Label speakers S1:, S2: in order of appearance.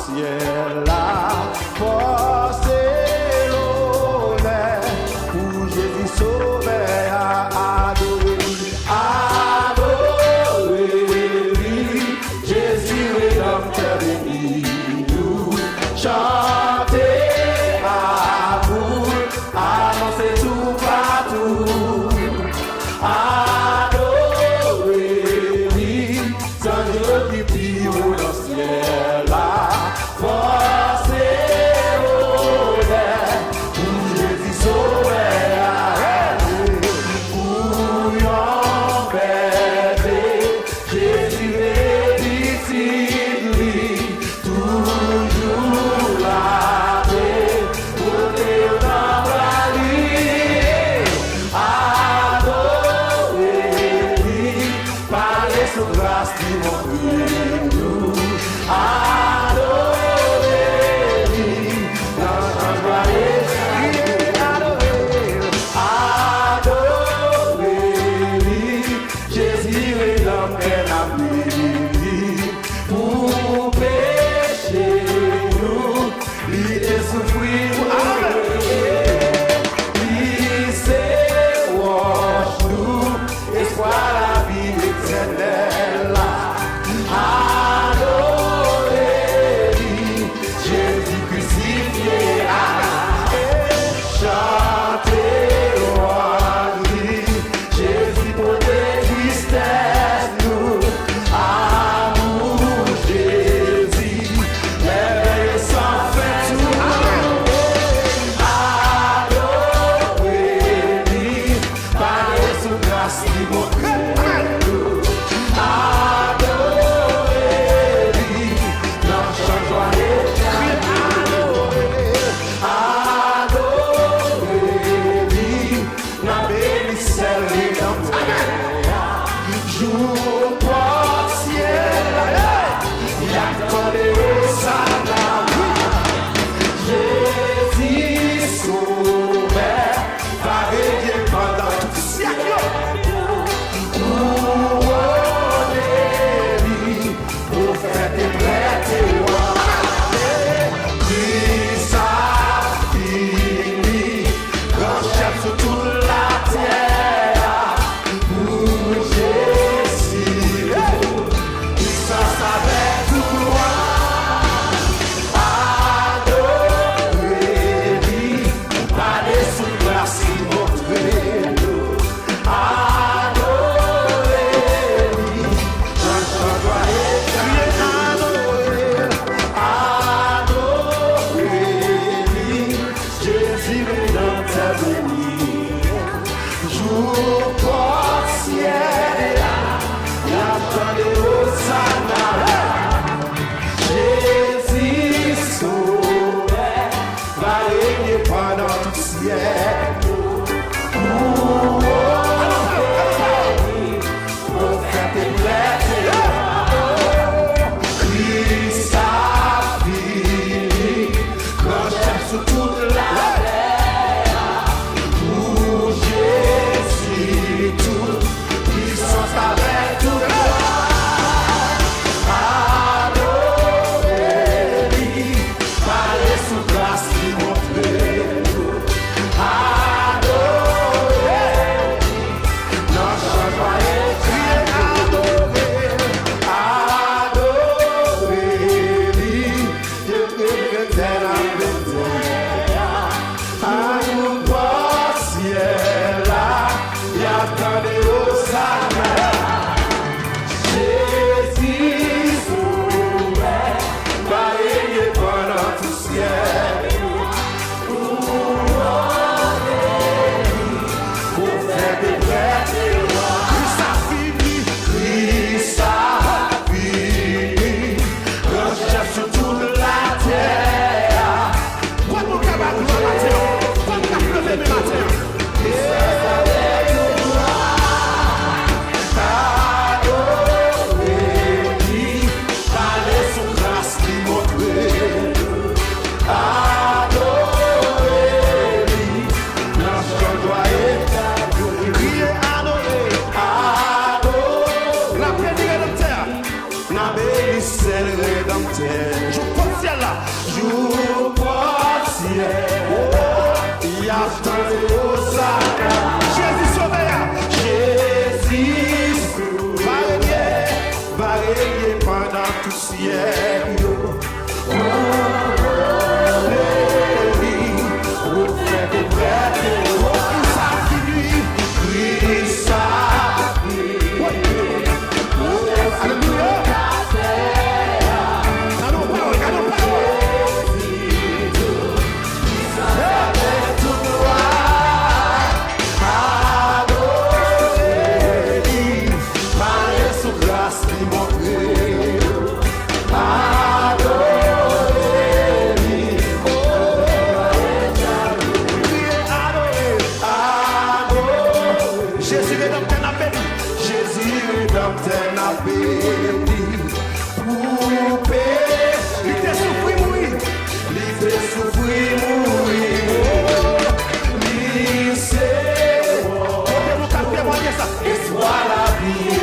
S1: ciel la force et l'honneur pour Jésus sauveur à adorer lui, Jésus rédempteur béni nous chanter amour, annoncer tout partout, adorer lui, sans Dieu qui prie au ciel la force et l'honneur pour Jésus sauveur, bouillon bébé, Jésus béni, lui, toujours la paix, côté dans la nuit, adorer lui, parler sous grâce qui montre nous, adorer lui, dans la joie et adorer lui, Jésus rédempteur n'a pris pour pécher nous, lui est souffrir lui c'est wash nous, espoir la vie éternelle, adorer lui, Jésus crucifié, chanter roi lui, Jésus pour des tristesses nous, amour Jésus, merveilleux sans fin tout, adorer lui, parler sous grâce qui montre nous, adorer lui, dans chaque joie adorer lui, dans béni seul rédempteur, jour partiel, il a collé au salam, Jésus sauveur, va régner pendant tout siècle, couronner lui, prophète et prêtre et roi, Christ a fini, grand chef sur toute la terre, pour Jésus, puissance avec gloire, adorer lui, parler sous grâce qui montre nous, adorer lui, dans sa gloire éternelle, adorer lui, Jésus rédempteur béni, jour partiel, il attendait au salam, Jésus sauveur, va régner pendant tout siècle, prophète et prêtre et roi, Christ a fini, grand chef sur toute la terre, pour Jésus tout, puissance avec tout gloire, adorer lui, parler sous grâce qui montre nous, adorer dans sa joie éternelle, adorer lui, Dieu éternel avec terre, amour partiel, il attendait au salam, Jésus sauveur, va régner pendant tout ciel, prophète et prêtre et roi, Christ a fini, grand chef sur toute la terre,
S2: Quando o cavalo bateu, quando a pleuve me bateu.
S1: adorer lui, parler sous grâce qui montre nous, adorer lui, dans sa joie éternelle,
S2: Crier, adorer,
S1: adorer
S2: la paix du Rédempteur.
S1: n'a béni seul rédempteur,
S2: Je pense à
S1: ciel. Y a tant au Saka.
S2: Jésus sauveur.
S1: Jésus va régner pendant tout ciel. Jésus rédempteur n'a béni. Jésus rédempteur n'a béni. Pour paix, il t'a souffert mourir. Il t'a souffert mourir. Il c'est bon. Et soit la vie.